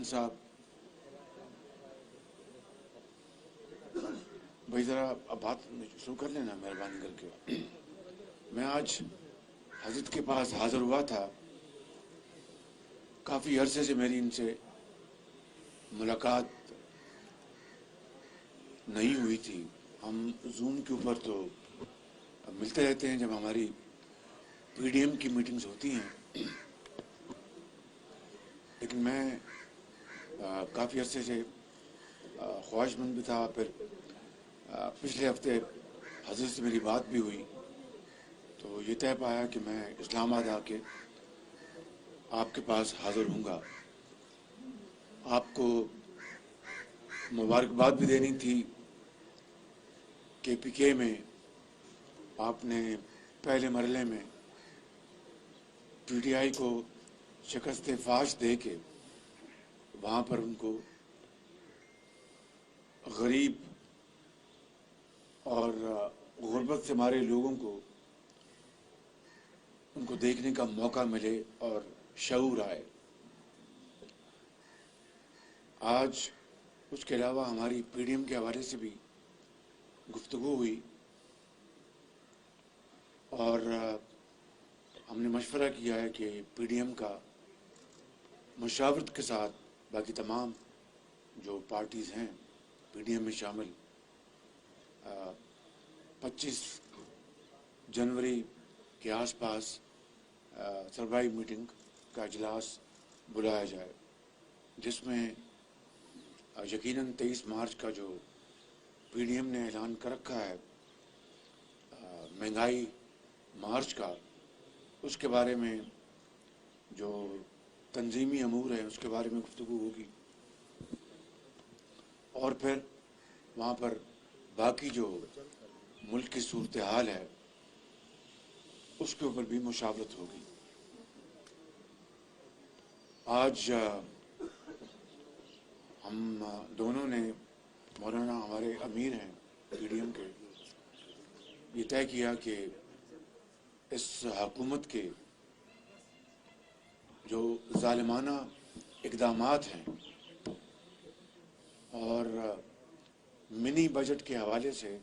خان صاحب، بھائی ذرا اب بات شروع کر لینا مہربانی کر کے. میں آج حضرت کے پاس حاضر ہوا تھا. کافی عرصے سے میری ان سے ملاقات نہیں ہوئی تھی. ہم زوم کے اوپر تو ملتے رہتے ہیں جب ہماری پی ڈی ایم کی میٹنگز ہوتی ہیں، لیکن میں کافی عرصے سے خواہش مند بھی تھا. پھر پچھلے ہفتے حضرت سے میری بات بھی ہوئی تو یہ طے پایا کہ میں اسلام آباد آ کے آپ کے پاس حاضر ہوں گا. آپ کو مبارکباد بھی دینی تھی. کے پی کے میں آپ نے پہلے مرحلے میں پی ٹی آئی کو شکست فاش دے کے وہاں پر ان کو غریب اور غربت سے مارے لوگوں کو ان کو دیکھنے کا موقع ملے اور شعور آئے. آج اس کے علاوہ ہماری پی ڈی ایم کے حوالے سے بھی گفتگو ہوئی اور ہم نے مشورہ کیا ہے کہ پی ڈی ایم کا مشاورت کے ساتھ باقی تمام جو پارٹیز ہیں پی ڈی ایم میں شامل 25 جنوری کے آس پاس سربراہی میٹنگ کا اجلاس بلایا جائے، جس میں یقیناً 23 مارچ کا جو پی ڈی ایم نے اعلان کر رکھا ہے مہنگائی مارچ کا، اس کے بارے میں جو تنظیمی امور ہیں اس کے بارے میں گفتگو ہوگی. اور پھر وہاں پر باقی جو ملک کی صورتحال ہے اس کے اوپر بھی مشاورت ہوگی. آج ہم دونوں نے، مولانا ہمارے امیر ہیں پی ڈی ایم کے، یہ طے کیا کہ اس حکومت کے جو ظالمانہ اقدامات ہیں اور منی بجٹ کے حوالے سے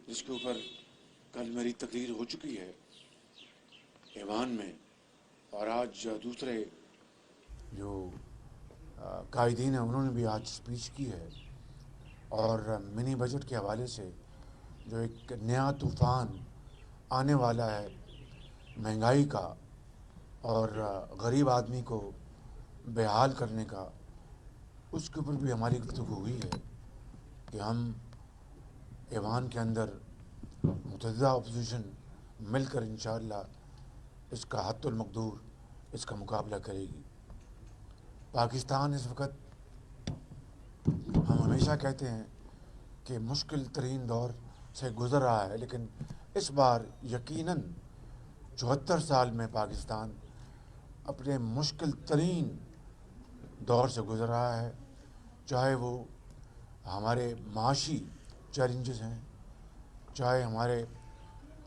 جس کے اوپر کل میری تقریر ہو چکی ہے ایوان میں، اور آج دوسرے جو قائدین ہیں انہوں نے بھی آج اسپیچ کی ہے، اور منی بجٹ کے حوالے سے جو ایک نیا طوفان آنے والا ہے مہنگائی کا اور غریب آدمی کو بحال کرنے کا، اس کے اوپر بھی ہماری گفتگو ہوئی ہے کہ ہم ایوان کے اندر متحدہ اپوزیشن مل کر انشاءاللہ اس کا حد المقدور اس کا مقابلہ کرے گی. پاکستان اس وقت، ہم ہمیشہ کہتے ہیں کہ مشکل ترین دور سے گزر رہا ہے، لیکن اس بار یقیناً 74 سال میں پاکستان اپنے مشکل ترین دور سے گزر رہا ہے. چاہے وہ ہمارے معاشی چیلنجز ہیں، چاہے ہمارے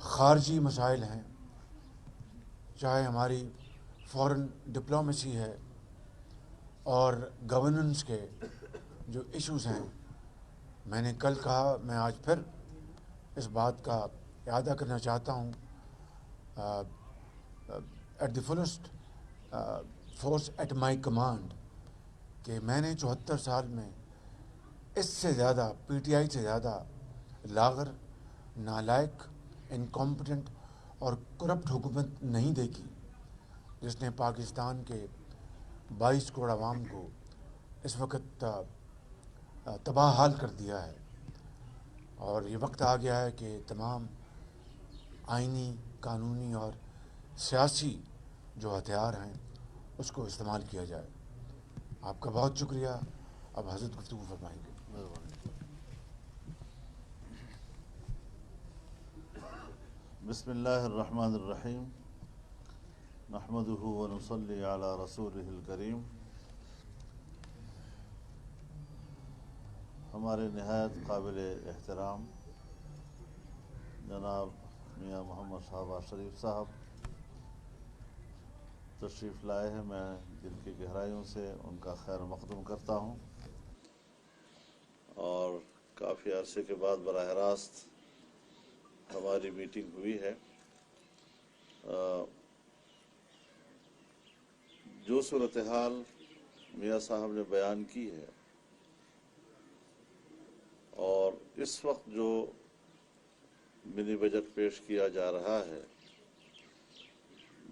خارجی مسائل ہیں، چاہے ہماری فورن ڈپلومیسی ہے اور گورننس کے جو ایشوز ہیں. میں نے کل کہا، میں آج پھر اس بات کا اعادہ کرنا چاہتا ہوں at the fullest force at my command کہ میں نے 74 سال میں اس سے زیادہ، پی ٹی آئی سے زیادہ لاغر، نالائق، انکمپٹنٹ اور کرپٹ حکومت نہیں دیکھی جس نے پاکستان کے 22 کروڑ عوام کو اس وقت تباہ حال کر دیا ہے. اور یہ وقت آ گیا ہے کہ تمام آئینی، قانونی اور سیاسی جو ہتھیار ہیں اس کو استعمال کیا جائے. آپ کا بہت شکریہ. اب حضرت گفتگو فرمائیں گے. بسم اللہ الرحمن الرحیم. نحمدہ ونصلی علی رسولہ الکریم. ہمارے نہایت قابل احترام جناب میاں محمد شہباز شریف صاحب تشریف لائے ہیں. میں دل کی گہرائیوں سے ان کا خیر مقدم کرتا ہوں، اور کافی عرصے کے بعد براہ راست ہماری میٹنگ ہوئی ہے۔ جو صورتحال میاں صاحب نے بیان کی ہے اور اس وقت جو منی بجٹ پیش کیا جا رہا ہے،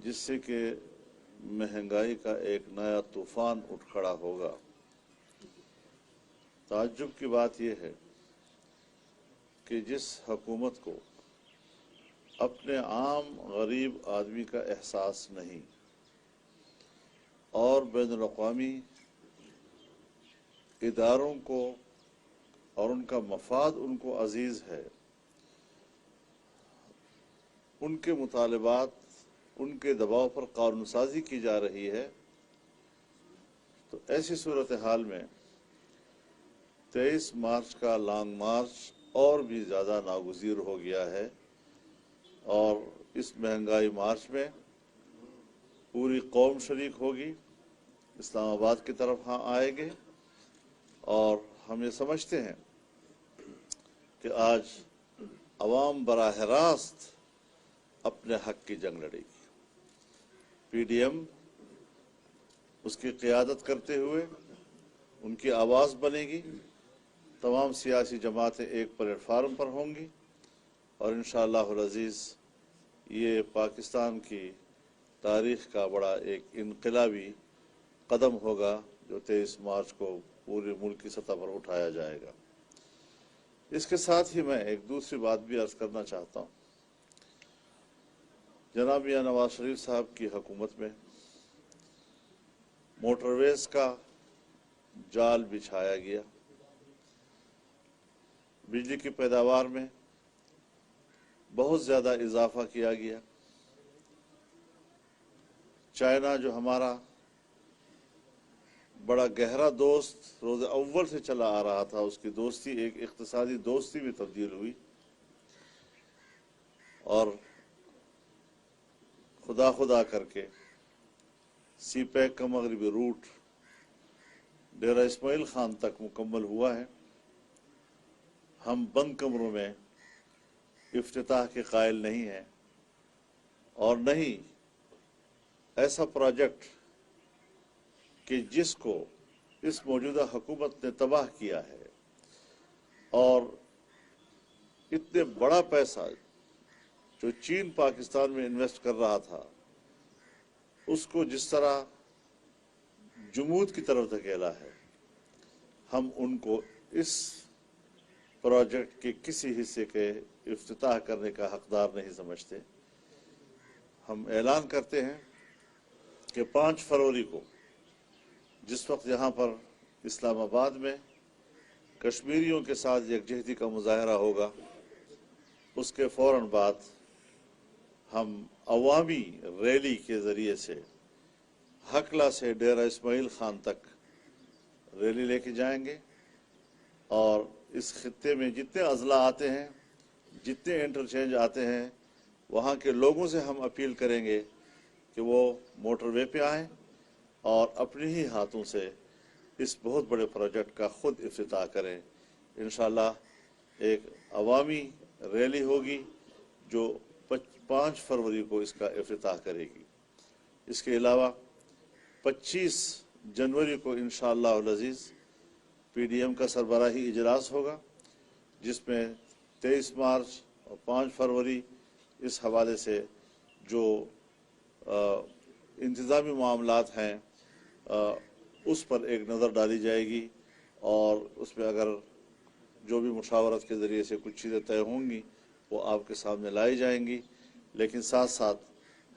جس سے کہ مہنگائی کا ایک نیا طوفان اٹھ کھڑا ہوگا، تعجب کی بات یہ ہے کہ جس حکومت کو اپنے عام غریب آدمی کا احساس نہیں اور بین الاقوامی اداروں کو اور ان کا مفاد ان کو عزیز ہے، ان کے مطالبات، ان کے دباؤ پر قانون سازی کی جا رہی ہے، تو ایسی صورتحال میں 23 مارچ کا لانگ مارچ اور بھی زیادہ ناگزیر ہو گیا ہے، اور اس مہنگائی مارچ میں پوری قوم شریک ہوگی، اسلام آباد کی طرف ہاں آئے گے، اور ہم یہ سمجھتے ہیں کہ آج عوام براہ راست اپنے حق کی جنگ لڑے گی۔ پی ڈی ایم اس کی قیادت کرتے ہوئے ان کی آواز بنے گی، تمام سیاسی جماعتیں ایک پلیٹ فارم پر ہوں گی، اور انشاءاللہ العزیز یہ پاکستان کی تاریخ کا بڑا ایک انقلابی قدم ہوگا جو 23 مارچ کو پورے ملک کی سطح پر اٹھایا جائے گا۔ اس کے ساتھ ہی میں ایک دوسری بات بھی عرض کرنا چاہتا ہوں۔ جناب میاں نواز شریف صاحب کی حکومت میں موٹر ویز کا جال بچھایا گیا، بجلی کی پیداوار میں بہت زیادہ اضافہ کیا گیا۔ چائنا جو ہمارا بڑا گہرا دوست روز اول سے چلا آ رہا تھا، اس کی دوستی ایک اقتصادی دوستی میں تبدیل ہوئی، اور خدا کر کے سی پیک کا مغربی روٹ ڈیرہ اسماعیل خان تک مکمل ہوا ہے۔ ہم بند کمروں میں افتتاح کے قائل نہیں ہیں، اور نہیں ایسا پروجیکٹ کہ جس کو اس موجودہ حکومت نے تباہ کیا ہے، اور اتنے بڑا پیسہ جو چین پاکستان میں انویسٹ کر رہا تھا، اس کو جس طرح جمود کی طرف دھکیلا ہے، ہم ان کو اس پروجیکٹ کے کسی حصے کے افتتاح کرنے کا حقدار نہیں سمجھتے۔ ہم اعلان کرتے ہیں کہ 5 فروری کو جس وقت یہاں پر اسلام آباد میں کشمیریوں کے ساتھ یکجہتی کا مظاہرہ ہوگا، اس کے فوراً بعد ہم عوامی ریلی کے ذریعے سے ہکلا سے ڈیرہ اسماعیل خان تک ریلی لے کے جائیں گے، اور اس خطے میں جتنے اضلاع آتے ہیں، جتنے انٹرچینج آتے ہیں، وہاں کے لوگوں سے ہم اپیل کریں گے کہ وہ موٹر وے پہ آئیں اور اپنے ہی ہاتھوں سے اس بہت بڑے پروجیکٹ کا خود افتتاح کریں۔ انشاءاللہ ایک عوامی ریلی ہوگی جو 5 فروری کو اس کا افتتاح کرے گی۔ اس کے علاوہ 25 جنوری کو انشاءاللہ العزیز پی ڈی ایم کا سربراہی اجلاس ہوگا، جس میں 23 مارچ اور 5 فروری اس حوالے سے جو انتظامی معاملات ہیں اس پر ایک نظر ڈالی جائے گی، اور اس میں اگر جو بھی مشاورت کے ذریعے سے کچھ چیزیں طے ہوں گی وہ آپ کے سامنے لائی جائیں گی۔ لیکن ساتھ ساتھ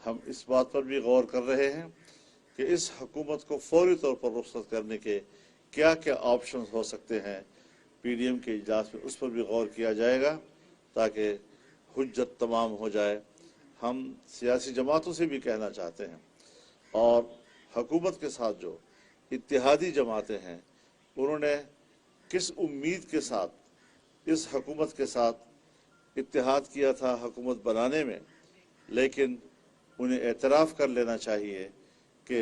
ہم اس بات پر بھی غور کر رہے ہیں کہ اس حکومت کو فوری طور پر رخصت کرنے کے کیا کیا آپشنز ہو سکتے ہیں۔ پی ڈی ایم کے اجلاس میں اس پر بھی غور کیا جائے گا تاکہ حجت تمام ہو جائے۔ ہم سیاسی جماعتوں سے بھی کہنا چاہتے ہیں، اور حکومت کے ساتھ جو اتحادی جماعتیں ہیں، انہوں نے کس امید کے ساتھ اس حکومت کے ساتھ اتحاد کیا تھا حکومت بنانے میں، لیکن انہیں اعتراف کر لینا چاہیے کہ